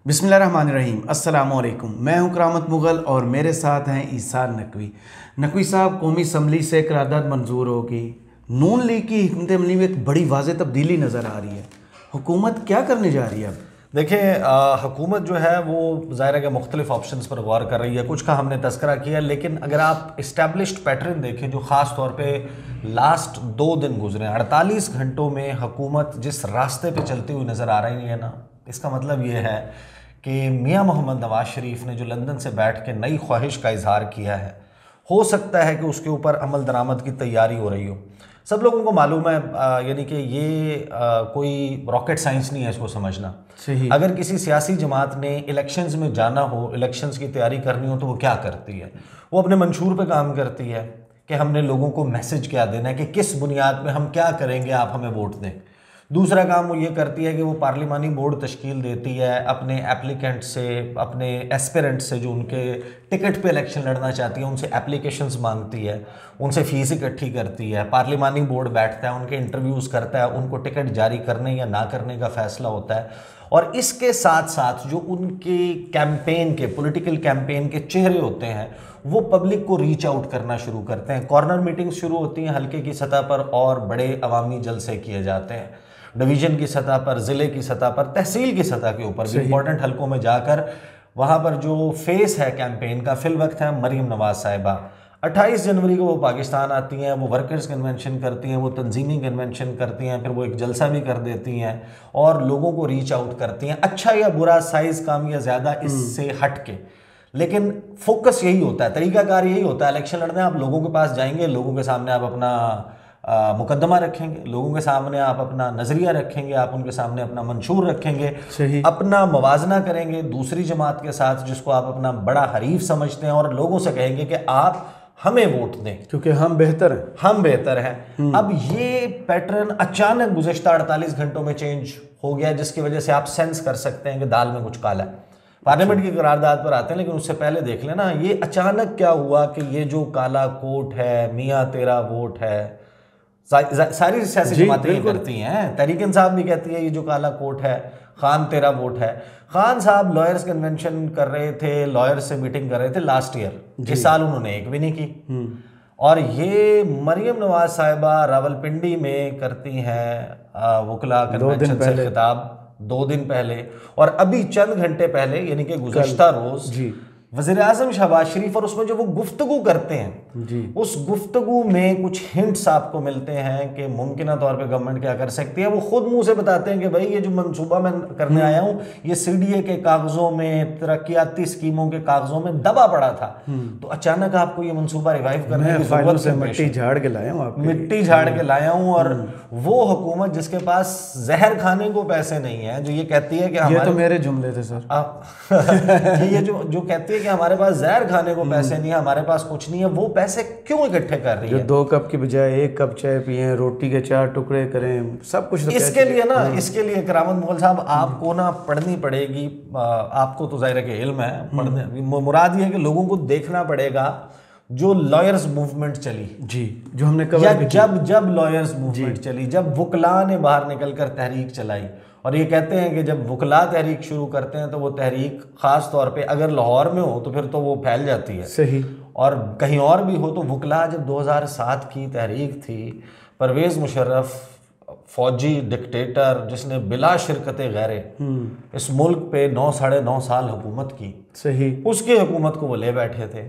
बिस्मिल्लाहिर्रहमानिर्रहीम, अस्सलाम वालेकुम। मैं हूं करामत मुग़ल और मेरे साथ हैं ईसार नकवी। नकवी साहब, कौमी असम्बली से करारदाद मंजूर होगी। नून लीग की हिकमत अमली में एक बड़ी वाज़ेह तब्दीली नज़र आ रही है। हुकूमत क्या करने जा रही है अब? देखिए, हुकूमत जो है वो ज़ाहिर है कि मुख्तलिफ ऑप्शंस पर गौर कर रही है। कुछ का हमने तस्करा किया, लेकिन अगर आप इस्टेब्लिश्ड पैटर्न देखें जो ख़ास तौर पे लास्ट 2 दिन गुजरे, 48 घंटों में हुकूमत जिस रास्ते पे चलती हुई नज़र आ रही है ना, इसका मतलब ये है कि मियां मोहम्मद नवाज शरीफ ने जो लंदन से बैठ के नई ख्वाहिश का इजहार किया है, हो सकता है कि उसके ऊपर अमल दरामद की तैयारी हो रही हो। सब लोगों को मालूम है, यानी कि ये कोई रॉकेट साइंस नहीं है इसको समझना। सही। अगर किसी सियासी जमात ने इलेक्शंस में जाना हो, इलेक्शंस की तैयारी करनी हो, तो वो क्या करती है? वो अपने मंशूर पे काम करती है कि हमने लोगों को मैसेज क्या देना है, कि किस बुनियाद पे हम क्या करेंगे, आप हमें वोट दें। दूसरा काम वो ये करती है कि वो पार्लिमानी बोर्ड तश्कील देती है अपने एप्लीकेंट से, अपने एस्पिरेंट से जो उनके टिकट पे इलेक्शन लड़ना चाहती है, उनसे एप्लीकेशंस मांगती है, उनसे फ़ीस इकट्ठी करती है। पार्लिमानी बोर्ड बैठता है, उनके इंटरव्यूज़ करता है, उनको टिकट जारी करने या ना करने का फ़ैसला होता है। और इसके साथ साथ जो उनके कैंपेन के, पॉलिटिकल कैंपेन के चेहरे होते हैं, वो पब्लिक को रीच आउट करना शुरू करते हैं। कॉर्नर मीटिंग्स शुरू होती हैं हल्के की सतह पर और बड़े अवामी जलसे किए जाते हैं। डिवीज़न की सतह पर, ज़िले की सतह पर, तहसील की सतह के ऊपर भी इंपॉर्टेंट हलकों में जाकर वहाँ पर जो फेस है कैंपेन का फिल वक्त है मरीम नवाज साहिबा। 28 जनवरी को वो पाकिस्तान आती हैं, वो वर्कर्स कन्वेंशन करती हैं, वो तंजीमी कन्वेंशन करती हैं, फिर वो एक जलसा भी कर देती हैं और लोगों को रीच आउट करती हैं। अच्छा या बुरा, साइज़ कम या ज़्यादा, इससे हट के, लेकिन फोकस यही होता है, तरीकाकार यही होता है। इलेक्शन लड़ने आप लोगों के पास जाएंगे, लोगों के सामने आप अपना मुकदमा रखेंगे, लोगों के सामने आप अपना नज़रिया रखेंगे, आप उनके सामने अपना मंशूर रखेंगे, सही। अपना मवाजना करेंगे दूसरी जमात के साथ जिसको आप अपना बड़ा हरीफ समझते हैं, और लोगों से कहेंगे कि आप हमें वोट दें क्योंकि हम बेहतर हैं, हम बेहतर हैं। अब ये पैटर्न अचानक गुज़श्ता 48 घंटों में चेंज हो गया, जिसकी वजह से आप सेंस कर सकते हैं कि दाल में कुछ काला है। पार्लियामेंट की करारदाद पर आते हैं, लेकिन उससे पहले देख लेना ये अचानक क्या हुआ कि ये जो काला कोट है, मियाँ तेरा वोट है, सारी सियासी जमातें ये करती हैं। तहरीक इंसाफ भी कहती है ये जो काला कोट है, खान तेरा वोट है। खान साहब लॉयर्स कन्वेंशन कर रहे थे, लॉयर्स से मीटिंग कर रहे थे लास्ट ईयर, इस साल उन्होंने एक भी नहीं की। और ये मरियम नवाज साहिबा रावलपिंडी में करती हैं वकला कन्वेंशन से खिताब 2 दिन पहले, और अभी चंद घंटे पहले यानी कि गुज़श्ता रोज वज़ीर आज़म शहबाज शरीफ, और उसमें जो वो गुफ्तगू करते हैं जी, उस गुफ्तगू में कुछ हिंट्स आपको मिलते हैं कि मुमकिन तौर पे गवर्नमेंट क्या कर सकती है। वो खुद मुंह से बताते हैं कि भाई ये जो मंसूबा मैं करने आया हूँ, ये CDA के कागजों में, तरक्याती स्कीमों के कागजों में दबा पड़ा था, तो अचानक आपको ये मंसूबा रिवाइव करने की जरूरत है। मिट्टी झाड़ के लाया हूँ, मिट्टी झाड़ के लाया हूँ। और वो हुकूमत जिसके पास जहर खाने को पैसे नहीं है, जो ये कहती है कि ये तो मेरे जुमले थे सर। ये जो कहती है कि हमारे पास जहर खाने को पैसे नहीं है, हमारे पास कुछ नहीं है, वो पैसे क्यों इकट्ठे कर रही है? 2 कप की बजाय 1 कप चाय पिए, रोटी के 4 टुकड़े करें, सब कुछ। इसके लिए ना, इसके लिए करामत मुग़ल साहब आपको ना पढ़नी पड़ेगी। आपको तो ज़ाहिर है कि इल्म है, पढ़ने मुराद ये है कि लोगों को देखना पड़ेगा जो लॉयर्स मूवमेंट चली जी, जो हमने कवर जब लॉयर्स मूवमेंट चली, जब वकला ने बाहर निकलकर तहरीक चलाई। और ये कहते हैं कि जब वकला तहरीक शुरू करते हैं तो वो तहरीक ख़ास तौर पे अगर लाहौर में हो तो फिर तो वो फैल जाती है। सही। और कहीं और भी हो तो वकला जब 2007 की तहरीक थी, परवेज़ मुशर्रफ फौजी डिक्टेटर जिसने बिला शिरकत गैरे इस मुल्क पे 9-9.5 साल हुकूमत की, सही, उसकी हुकूमत को वो ले बैठे थे।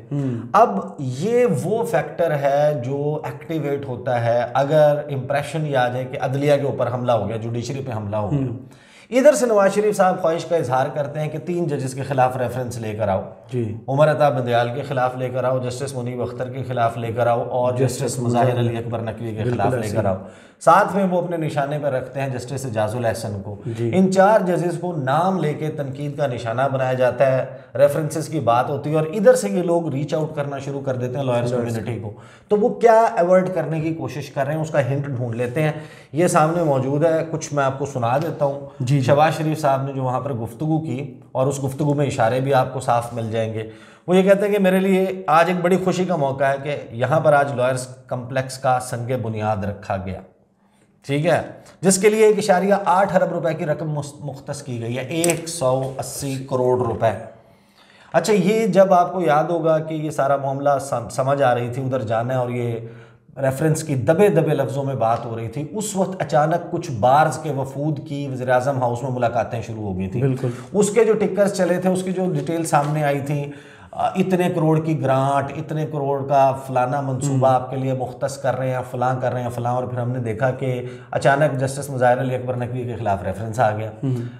अब ये वो फैक्टर है जो एक्टिवेट होता है अगर इंप्रेशन ये आ जाए कि अदलिया के ऊपर हमला हो गया, जुडिशरी पे हमला हो गया। इधर से नवाज शरीफ साहब ख्वाहिश का इजहार करते हैं कि 3 जजेस के खिलाफ रेफरेंस लेकर आओ जी, उमर अता बंदयाल के खिलाफ लेकर आओ, जस्टिस मुनीब अख्तर के खिलाफ लेकर आओ, और जस्टिस मुज़ाहिर अली अकबर नकवी के खिलाफ लेकर आओ। साथ में वो अपने निशाने पर रखते हैं जस्टिस एजाजुल एहसन को। इन 4 जजेस को नाम लेके तनकीद का निशाना बनाया जाता है, रेफरेंसेस की बात होती है, और इधर से ये लोग रीच आउट करना शुरू कर देते हैं लॉयर्स कम्युनिटी को। तो वो क्या अवॉइड करने की कोशिश कर रहे हैं, उसका हिंट ढूंढ लेते हैं। ये सामने मौजूद है, कुछ मैं आपको सुना देता हूँ। शहबाज शरीफ साहब ने जो वहाँ पर गुफ्तगू की, और उस गुफ्तगू में इशारे भी आपको साफ मिल जाएंगे। वो ये कहते हैं कि मेरे लिए आज एक बड़ी खुशी का मौका है कि यहाँ पर आज लॉयर्स कम्प्लेक्स का संग बुनियाद रखा गया। ठीक है, जिसके लिए 1.8 अरब रुपए की रकम मुख्तस की गई है, 180 करोड़ रुपए। अच्छा, ये जब आपको याद होगा कि ये सारा मामला समझ आ रही थी, उधर जाना है और ये रेफरेंस की दबे दबे लफ्ज़ों में बात हो रही थी, उस वक्त अचानक कुछ बार्स के वफूद की वज़ीर आज़म हाउस में मुलाकातें शुरू हो गई थी। बिल्कुल, उसके जो टिकर्स चले थे, उसकी जो डिटेल सामने आई थी, इतने करोड़ की ग्रांट, इतने करोड़ का फलाना मंसूबा आपके लिए मुख्तस कर रहे हैं, फलां कर रहे हैं, फलां। और फिर हमने देखा कि अचानक जस्टिस मुज़ाहिर अली अकबर नकवी के खिलाफ रेफरेंस आ गया।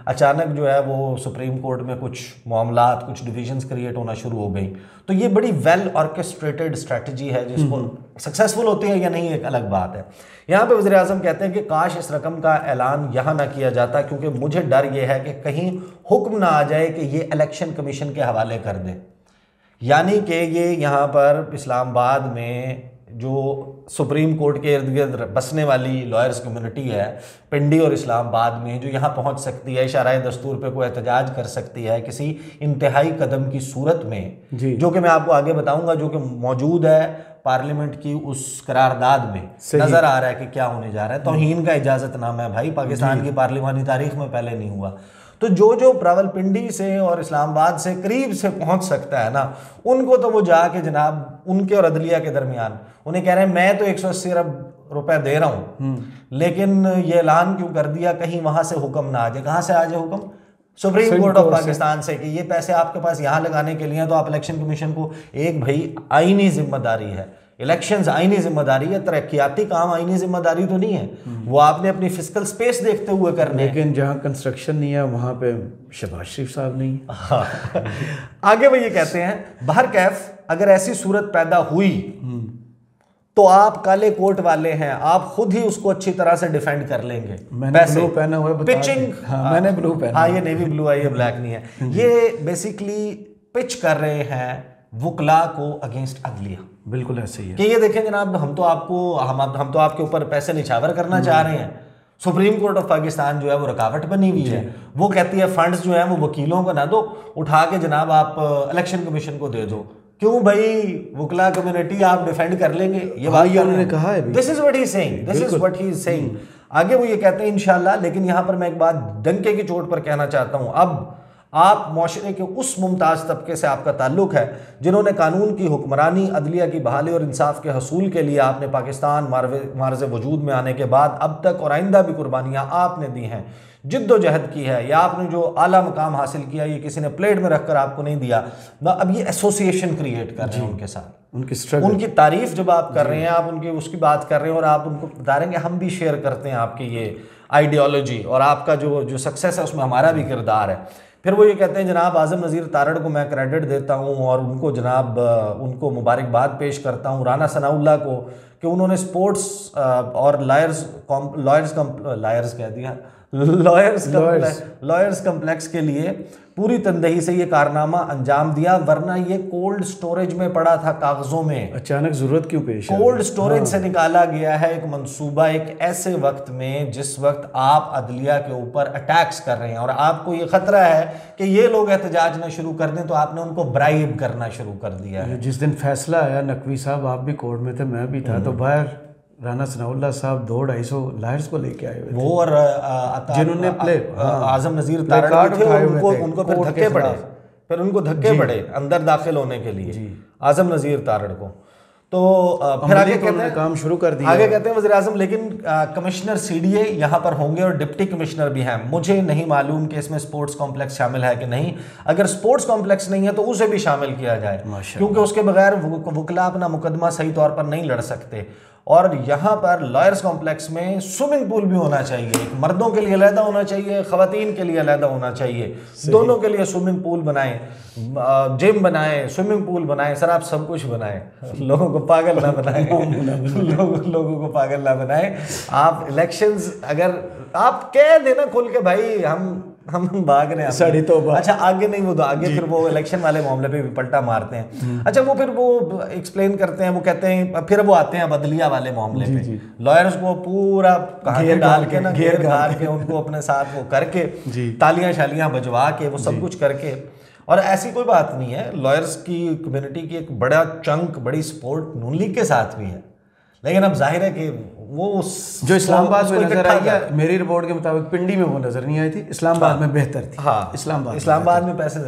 अचानक जो है वो सुप्रीम कोर्ट में कुछ मामलात, कुछ डिविजन्स क्रिएट होना शुरू हो गई। तो ये बड़ी वेल ऑर्केस्ट्रेटेड स्ट्रेटजी है, जिसको सक्सेसफुल होती है या नहीं एक अलग बात है। यहाँ पे वज़ीर आज़म कहते हैं कि काश इस रकम का ऐलान यहाँ ना किया जाता, क्योंकि मुझे डर ये है कि कहीं हुक्म ना आ जाए कि ये इलेक्शन कमीशन के हवाले कर दें। यानी कि ये यहाँ पर इस्लामाबाद में जो सुप्रीम कोर्ट के इर्द गिर्द बसने वाली लॉयर्स कम्युनिटी है, पिंडी और इस्लामाबाद में, जो यहाँ पहुँच सकती है, इशारा दस्तूर पे कोई एहतजाज कर सकती है किसी इंतहाई कदम की सूरत में, जो कि मैं आपको आगे बताऊंगा, जो कि मौजूद है पार्लियामेंट की उस करारदाद में, नज़र आ रहा है कि क्या होने जा रहा है। तौहीन का इजाज़तनामा है भाई, पाकिस्तान की पार्लिमानी तारीख में पहले नहीं हुआ। तो जो रावलपिंडी से और इस्लामाबाद से करीब से पहुंच सकता है ना, उनको तो वो जाके जनाब उनके और अदलिया के दरमियान उन्हें कह रहे हैं मैं तो 180 अरब रुपए दे रहा हूं, लेकिन ये ऐलान क्यों कर दिया, कहीं वहां से हुक्म ना आ जाए। कहां से आ जाए हुक्म? सुप्रीम कोर्ट ऑफ पाकिस्तान से, कि ये पैसे आपके पास यहाँ लगाने के लिए, तो आप इलेक्शन कमीशन को, एक भाई आईनी जिम्मेदारी है, इलेक्शंस आईनी जिम्मेदारी है, तरक्याती काम आईनी जिम्मेदारी तो नहीं है, वो आपने अपनी फिजिकल स्पेस देखते हुए करने। लेकिन जहाँ कंस्ट्रक्शन नहीं है वहाँ पे शहबाज शरीफ साहब नहीं। हाँ। आगे वो ये कहते हैं, बाहर कैफ अगर ऐसी सूरत पैदा हुई तो आप काले कोट वाले हैं, आप खुद ही उसको अच्छी तरह से डिफेंड कर लेंगे। मैंने ब्लू पहना हुआ है, पिचिंग, हाँ, मैंने ब्लू पहना, हाँ ये नेवी ब्लू है, ये ब्लैक नहीं है। ये बेसिकली पिच कर रहे हैं वुकला को अगेंस्ट अदलिया। बिल्कुल ऐसे ही है कि ये देखें जनाब, हम तो आपके ऊपर पैसे निछावर करना चाह रहे हैं। सुप्रीम कोर्ट ऑफ पाकिस्तान जो है वो रुकावट बनी हुई है, वो कहती है फंड्स जो है वो वकीलों को ना दो, उठा के जनाब आप इलेक्शन कमीशन को दे दो। क्यों भाई, वुकला कम्युनिटी आप डिफेंड कर लेंगे, ये बात उन्होंने कहा है। This is what he is saying, this is what he is saying. आगे वो ये कहते हैं इंशाल्लाह, लेकिन यहां पर मैं एक बात डंके की चोट पर कहना चाहता हूं, अब आप माशरे के उस मुमताज़ तबके से आपका ताल्लुक है जिन्होंने कानून की हुक्मरानी, अदलिया की बहाली और इंसाफ के हसूल के लिए आपने पाकिस्तान मार्ज़ वजूद में आने के बाद अब तक और आइंदा भी कुर्बानियाँ आपने दी हैं, जिद्दोजहद की है, या आपने जो आला मकाम हासिल किया ये किसी ने प्लेट में रखकर आपको नहीं दिया ना। अब ये एसोसिएशन क्रिएट कर रहे हैं उनके साथ, उनकी तारीफ जब आप कर रहे हैं, आप उनकी उसकी बात कर रहे हैं और आप उनको बता रहे हैं कि हम भी शेयर करते हैं आपकी ये आइडियोलॉजी और आपका जो सक्सेस है उसमें हमारा भी किरदार है। फिर वो ये कहते हैं जनाब आज़म नज़ीर तारड़ को मैं क्रेडिट देता हूँ और उनको जनाब उनको मुबारकबाद पेश करता हूँ, राना सनाउल्लाह को, कि उन्होंने स्पोर्ट्स और लॉयर्स कम्प्लेक्स के लिए पूरी तनदही से ये कारनामा अंजाम दिया, वरना ये कोल्ड स्टोरेज में पड़ा था कागजों में। अचानक जरूरत क्यों पेश है? कोल्ड स्टोरेज से निकाला गया है एक मंसूबा, एक ऐसे वक्त में जिस वक्त आप अदलिया के ऊपर अटैक्स कर रहे हैं और आपको ये खतरा है कि ये लोग एहतजाज ना शुरू कर दें, तो आपने उनको ब्राइब करना शुरू कर दिया है। जिस दिन फैसला आया, नकवी साहब आप भी कोर्ट में थे, मैं भी था, तो बाहर राना सनाउल्लाह साहब 200-250 लायर्स को लेके आए हुए थे, वो और जिन्होंने आज़म नज़ीर तारड़ थे, उनको फिर धक्के पड़े अंदर दाखिल होने के लिए आज़म नज़ीर तारड़ को। तो फिर आगे कहते हैं काम शुरू कर दिया। आगे कहते हैं वज़ीर आज़म, लेकिन कमिश्नर सीडीए यहाँ पर होंगे और डिप्टी कमिश्नर भी हैं। मुझे नहीं मालूम कि इसमें स्पोर्ट्स कॉम्प्लेक्स शामिल है कि नहीं। अगर स्पोर्ट्स कॉम्प्लेक्स नहीं है तो उसे भी शामिल किया जाए, क्योंकि उसके बगैर वुकला अपना मुकदमा सही तौर पर नहीं लड़ सकते। और यहाँ पर लॉयर्स कॉम्प्लेक्स में स्विमिंग पूल भी होना चाहिए, मर्दों के लिए अलहदा होना चाहिए, ख़वातीन के लिए अलहदा होना चाहिए, दोनों के लिए स्विमिंग पूल बनाएं, जिम बनाएं, स्विमिंग पूल बनाएं, सर आप सब कुछ बनाएं, लोगों को पागल ना बनाएं, लोगों को पागल ना बनाएं। आप इलेक्शंस अगर आप कह देना खुल के भाई हम भाग रहे हैं, तो अच्छा आगे नहीं, वो तो आगे फिर वो इलेक्शन वाले मामले पे भी पलटा मारते हैं। अच्छा वो फिर वो एक्सप्लेन करते हैं, वो कहते हैं, फिर वो आते हैं बदलिया वाले मामले पे, लॉयर्स को पूरा कहानी डाल के ना घेर घार के उनको अपने साथ वो करके तालियां शालियां बजवा के वो सब कुछ करके। और ऐसी कोई बात नहीं है, लॉयर्स की कम्युनिटी की एक बड़ा चंक, बड़ी सपोर्ट नून लीग के साथ भी है, लेकिन अब जाहिर है कि वो जो इस्लामाबाद में नजर आई है, मेरी रिपोर्ट के मुताबिक पिंडी में वो नजर नहीं आई थी, इस्लामाबाद में बेहतर थी। हाँ, इस्लामाबाद में पैसे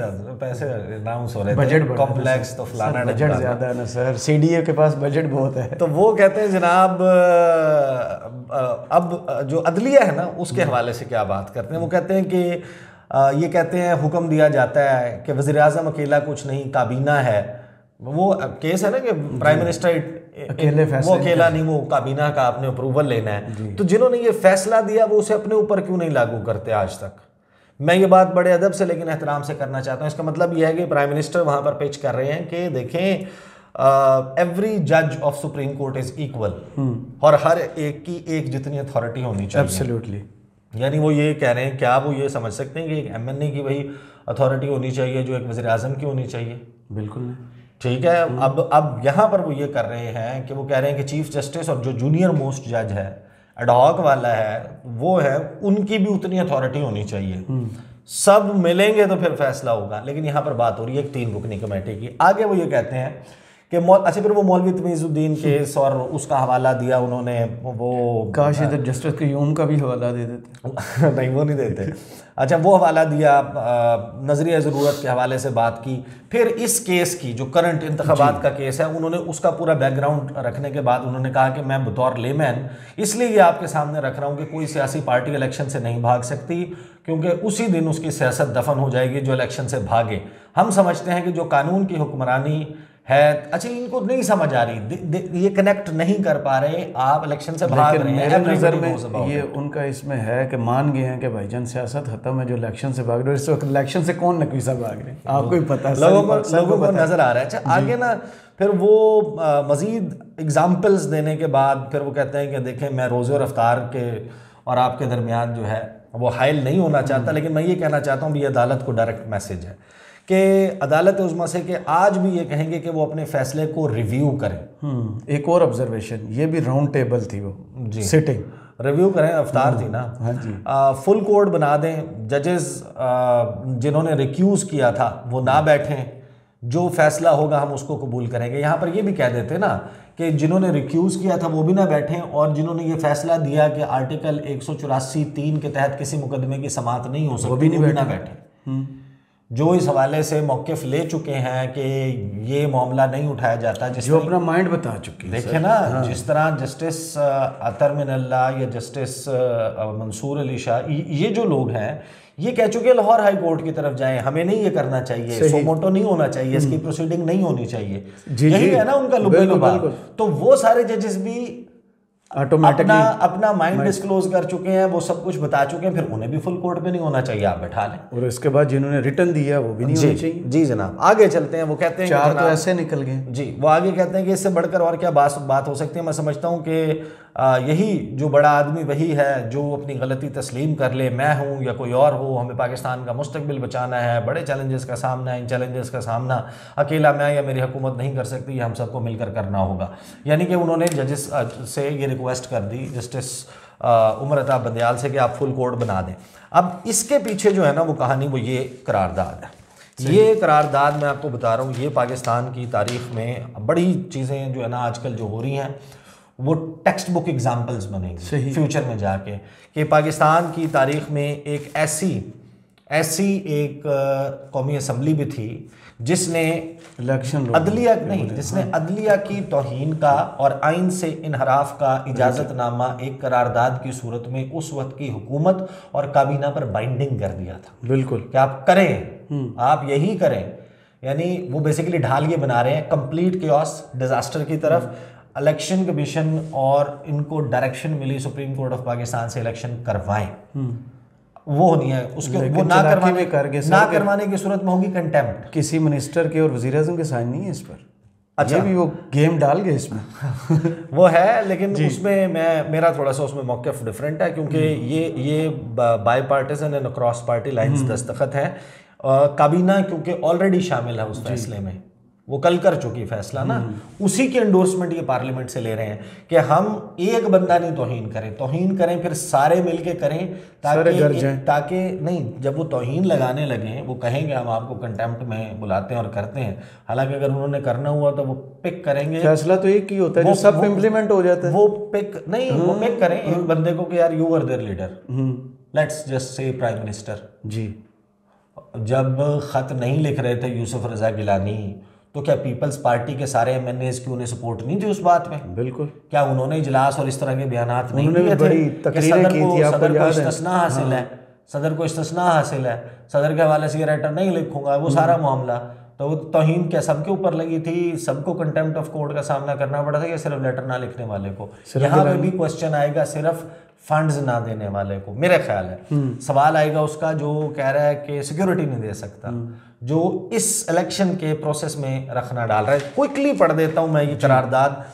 अनाउंस हो रहे थे, बजट कॉम्प्लेक्स तो फलाना बजट ज्यादा है ना सर, सीडीए के पास बजट बहुत है। तो वो कहते हैं जनाब अब जो अदलिया है ना उसके हवाले से क्या बात करते हैं, वो कहते हैं कि ये कहते हैं हुक्म दिया जाता है कि वज़ीर आज़म अकेला कुछ नहीं, काबीना है। वो केस है ना कि प्राइम मिनिस्टर अकेले वो अकेला नहीं, वो काबीना का आपने अप्रूवल लेना है। तो जिन्होंने ये फैसला दिया वो उसे अपने ऊपर क्यों नहीं लागू करते आज तक? मैं ये बात बड़े अदब से लेकिन एहतराम से करना चाहता हूँ। इसका मतलब ये है कि प्राइम मिनिस्टर वहाँ पर पेश कर रहे हैं कि देखें एवरी जज of supreme court is equal, और हर एक की एक जितनी अथॉरिटी होनी चाहिए। एब्सोल्युटली। यानी वो ये कह रहे हैं, क्या वो ये समझ सकते हैं कि एक एमएनए की वही अथॉरिटी होनी चाहिए जो एक वज़ीर आज़म की होनी चाहिए? बिल्कुल नहीं। ठीक है, अब यहाँ पर वो ये कर रहे हैं कि वो कह रहे हैं कि चीफ जस्टिस और जो जूनियर मोस्ट जज है, एडहॉक वाला है, वो है, उनकी भी उतनी अथॉरिटी होनी चाहिए। सब मिलेंगे तो फिर फैसला होगा। लेकिन यहाँ पर बात हो रही है एक 3 रुकनी कमेटी की। आगे वो ये कहते हैं कि अच्छा फिर वो मौलवी तमीज़ुद्दीन केस और उसका हवाला दिया उन्होंने, वो काश इधर जस्टिस क्यूम का भी हवाला दे देते। नहीं, वो नहीं देते। अच्छा, वो हवाला दिया, नजरिया ज़रूरत के हवाले से बात की। फिर इस केस की जो करंट इंतखाबात का केस है, उन्होंने उसका पूरा बैकग्राउंड रखने के बाद उन्होंने कहा कि मैं बतौर लेमैन इसलिए ये आपके सामने रख रहा हूँ कि कोई सियासी पार्टी इलेक्शन से नहीं भाग सकती, क्योंकि उसी दिन उसकी सियासत दफन हो जाएगी जो इलेक्शन से भागे। हम समझते हैं कि जो कानून की हुक्मरानी है, अच्छा इनको नहीं समझ आ रही, ये कनेक्ट नहीं कर पा रहे, आप इलेक्शन से भाग रहे हैं। मेरे नज़र में ये उनका इसमें है कि मान गए हैं कि भाईजान सियासत खत्म है, जो इलेक्शन से भाग रहे हैं। इस वक्त इलेक्शन से कौन नकवी साहब भाग रहे हैं, आपको ही पता है, लोगों को नजर आ रहा है। अच्छा आगे ना फिर वो मजीद एग्जाम्पल्स देने के बाद फिर वो कहते हैं कि देखें, मैं रोज़े और अफ्तार के और आपके दरमियान जो है वो हाइल नहीं होना चाहता, लेकिन मैं ये कहना चाहता हूँ भी अदालत को डायरेक्ट मैसेज है कि अदालत उज़्मा से कि आज भी ये कहेंगे कि वो अपने फैसले को रिव्यू करें। एक और ऑब्जर्वेशन, ये भी राउंड टेबल थी, वो जी सिटिंग रिव्यू करें, अफ्तार थी ना। हाँ जी। फुल कोड बना दें, जजेस जिन्होंने रिक्यूज़ किया था वो ना बैठें, जो फैसला होगा हम उसको कबूल करेंगे। यहाँ पर ये भी कह देते ना कि जिन्होंने रिक्यूज़ किया था वो भी ना बैठें, और जिन्होंने ये फैसला दिया कि आर्टिकल 184(3) के तहत किसी मुकदमे की समाअत नहीं हो सकती, वो भी ना बैठें। जो इस हवाले से मौक़िफ़ ले चुके हैं कि ये मामला नहीं उठाया जाता, जो अपना माइंड बता चुके हैं। देखिए ना, जिस तरह जस्टिस अतर मिनल्ला या जस्टिस मंसूर अली शाह, ये जो लोग हैं ये कह चुके हैं लाहौर हाई कोर्ट की तरफ जाएं, हमें नहीं ये करना चाहिए, सोमोटो नहीं होना चाहिए, इसकी प्रोसीडिंग नहीं होनी चाहिए। यही है ना उनका लुबा। तो वो सारे जजेस भी अपना माइंड डिस्क्लोज कर चुके हैं, वो सब कुछ बता चुके हैं, फिर उन्हें भी फुल कोर्ट पे नहीं होना चाहिए, आप बैठा लें। और इसके बाद जिन्होंने रिटर्न दिया वो भी नहीं होना चाहिए। जी जनाब, आगे चलते हैं। वो कहते हैं 4 तो ऐसे निकल गए। जी, वो आगे कहते हैं कि इससे बढ़कर और क्या बात हो सकती है। मैं समझता हूँ कि यही जो बड़ा आदमी वही है जो अपनी गलती तस्लीम कर ले, मैं हूँ या कोई और हो, हमें पाकिस्तान का मुस्तकबिल बचाना है, बड़े चैलेंजेस का सामना है, इन चैलेंजेस का सामना अकेला मैं या मेरी हुकूमत नहीं कर सकती, ये हम सबको मिलकर करना होगा। यानी कि उन्होंने जजेस से ये रिक्वेस्ट कर दी जस्टिस उमर अता बंदयाल से कि आप फुल कोर्ट बना दें। अब इसके पीछे जो है ना वो कहानी, वो ये करारदाद है। ये करारदाद मैं आपको बता रहा हूँ, ये पाकिस्तान की तारीख में बड़ी चीज़ें जो है ना आजकल जो हो रही हैं वो टेक्स्ट बुक एग्जाम्पल्स बनेंगी फ्यूचर में जाके, कि पाकिस्तान की तारीख में एक ऐसी एक कौमी असम्बली भी थी जिसने अदलिया की तौहीन का और आइन से इनहराफ का इजाज़तनामा एक करारदाद की सूरत में उस वक्त की हुकूमत और काबीना पर बाइंडिंग कर दिया था। बिल्कुल, कि आप करें, आप यही करें। यानी वो बेसिकली ढाल ये बना रहे हैं कंप्लीट केओस, डिजास्टर की तरफ। इलेक्शन कमीशन और इनको डायरेक्शन मिली सुप्रीम कोर्ट ऑफ पाकिस्तान से इलेक्शन करवाएं, वो होनी है उसके, वो ना करवाने की सूरत में होगी कंटेम्प्ट। किसी मिनिस्टर के और वज़ीर आज़म के साइन नहीं है इस पर। अच्छा, ये भी वो गेम डाल गए इसमें वो है, लेकिन उसमें मेरा थोड़ा सा उसमें मौक़िफ़ डिफरेंट है, क्योंकि ये by partisan and cross party lines दस्तखत हैं। काबीना क्योंकि ऑलरेडी शामिल है उस फैसले में, वो कल कर चुकी फैसला ना, उसी की एंडोर्समेंट ये पार्लियामेंट से ले रहे हैं कि हम एक बंदा नहीं तौहीन करें फिर सारे मिलके करें, ताकि नहीं, जब वो तौहीन लगाने लगे वो कहेंगे हम आपको कंटेम्प्ट में बुलाते हैं और करते हैं, हालांकि अगर उन्होंने करना हुआ तो वो पिक करेंगे। फैसला तो एक ही होता है जो सब इम्प्लीमेंट हो जाता है। वो पिक नहीं, वो पिक करें एक बंदे को कि यार you are their leader, let's just say prime minister ji. जब खत नहीं लिख रहे थे यूसुफ रजा गिलानी, तो क्या पीपल्स पार्टी के सारे एमएनएस की उन्हें सपोर्ट नहीं थी उस बात में? बिल्कुल। क्या उन्होंने इजलास और इस तरह के बयानात नहीं दिए थे? सदर को इस्तिस्ना हासिल है, सदर को इस्तिस्ना हासिल है, सदर के हवाले से ये लेटर नहीं लिखूंगा, वो सारा मामला। तो वो तौहीन क्या सबके ऊपर लगी थी? सबको कंटेम्प्ट ऑफ कोर्ट का सामना करना पड़ा था या सिर्फ लेटर ना लिखने वाले को? यहाँ पे भी क्वेश्चन आएगा सिर्फ फंड्स ना देने वाले को, मेरा ख्याल है सवाल आएगा उसका जो कह रहा है कि सिक्योरिटी नहीं दे सकता, जो इस इलेक्शन के प्रोसेस में रखना डाल रहा है। क्विकली पढ़ देता हूं मैं ये करारदाद।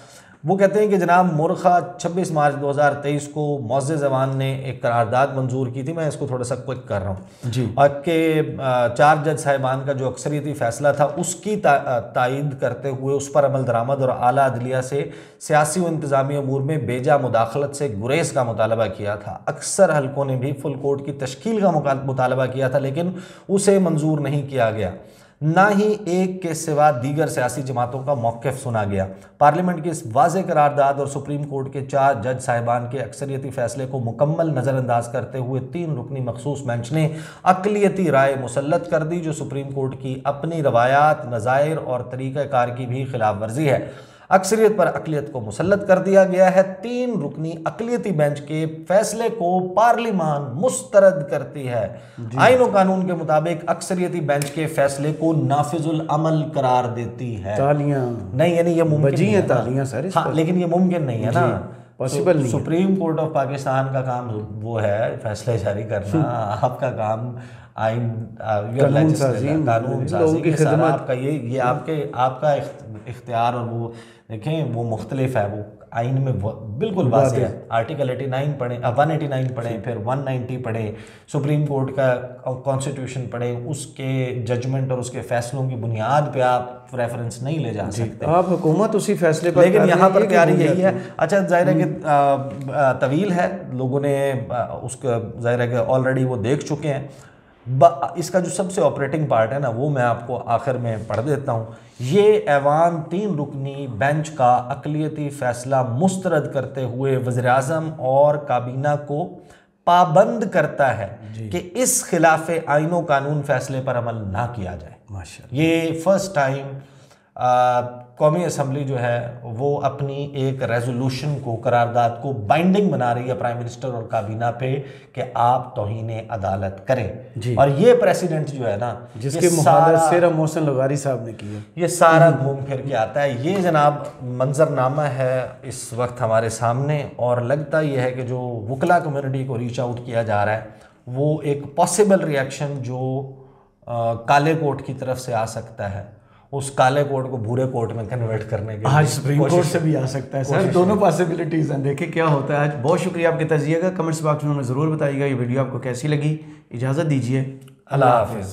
वो कहते हैं कि जनाब मुर्खा 26 मार्च 2023 को मुअज़्ज़ज़ ज़मान ने एक करारदाद मंजूर की थी। मैं इसको थोड़ा सा क्विक कर रहा हूँ जी। और के 4 जज साहिबान का जो अक्सरियती फ़ैसला था उसकी तायीद करते हुए उस पर अमल दरामद और आला अदलिया से सियासी व इंतज़ामी अमूर में बेजा मुदाखलत से गुरेज का मुतालबा किया था। अक्सर हलकों ने भी फुल कोर्ट की तश्कील का मुतालबा किया था, लेकिन उसे मंजूर नहीं किया गया। ना ही एक के सिवा दीगर सियासी जमातों का मौक़िफ़ सुना गया। पार्लियामेंट की इस वाज़ेह करारदाद और सुप्रीम कोर्ट के 4 जज साहिबान के अक्सरियती फ़ैसले को मुकम्मल नज़रअंदाज करते हुए 3 रुकनी मखसूस बेंच ने अक़लियती राय मुसल्लत कर दी, जो सुप्रीम कोर्ट की अपनी रवायात, नज़ायर और तरीक़ाकार की भी खिलाफ वर्जी है। अक्सरियत पर अक़लियत को मुसल्लत कर दिया गया है। 3 रुकनी अक़लियती बेंच के फैसले को पार्लिमान मुस्तरद करती है। आईन और कानून के मुताबिक अक्सरियती बेंच के फैसले को नाफिजुल अमल करार देती है। तालियां नहीं, यानी ये मुमकिन है तालियां सर, हाँ, लेकिन ये मुमकिन नहीं है ना, पॉसिबल नहीं। सुप्रीम कोर्ट ऑफ पाकिस्तान का काम वो है फैसले जारी करना, आपका काम आइन कानून साजी की खिदमत आपका ये आपका इख्तियार। और वो देखें वो मुख्तलिफ है, वो आइन में बिल्कुल वाज़ेह है। आर्टिकल 89 पढ़ें, 189 पढ़ें, फिर 190 पढ़ें, सुप्रीम कोर्ट का कॉन्स्टिट्यूशन पढ़ें, उसके जजमेंट और उसके फैसलों की बुनियाद पे आप रेफरेंस नहीं ले जा सकते, आप हुकूमत उसी फैसले पर। लेकिन यहाँ पर तैयारी यही है। अच्छा, जाहिर है कि तवील है, लोगों ने उसका जाहिर है कि ऑलरेडी वो देख चुके हैं। इसका जो सबसे ऑपरेटिंग पार्ट है ना, वो मैं आपको आखिर में पढ़ देता हूँ। ये ऐवान 3 रुकनी बेंच का अक़लियती फ़ैसला मुस्तरद करते हुए वज़ीर-ए-आज़म और काबीना को पाबंद करता है कि इस खिलाफ आईन और कानून फैसले पर अमल ना किया जाए। माशाअल्लाह, ये फर्स्ट टाइम कौमी असम्बली जो है वो अपनी एक रेजोल्यूशन को, करारदाद को बाइंडिंग बना रही है प्राइम मिनिस्टर और काबीना पे कि आप तौहीन अदालत करें। और ये प्रेसिडेंट जो है ना, जिसके मुखालफत सेरा मोहसिन लगारी साहब ने की है, ये सारा घूम फिर के आता है। ये जनाब मंजरनामा है इस वक्त हमारे सामने, और लगता ये है कि जो वकला कम्युनिटी को रीच आउट किया जा रहा है वो एक पॉसिबल रिएक्शन जो काले कोर्ट की तरफ से आ सकता है, उस काले कोर्ट को भूरे कोर्ट में कन्वर्ट करने के आज सुप्रीम कोर्ट से भी आ सकता है सर। दोनों पॉसिबिलिटीज़ हैं, देखें क्या होता है। आज बहुत शुक्रिया आपके तजिए का, कमेंट्स बॉक्स में ज़रूर बताइएगा ये वीडियो आपको कैसी लगी। इजाज़त दीजिए, अल्लाह हाफ़िज़।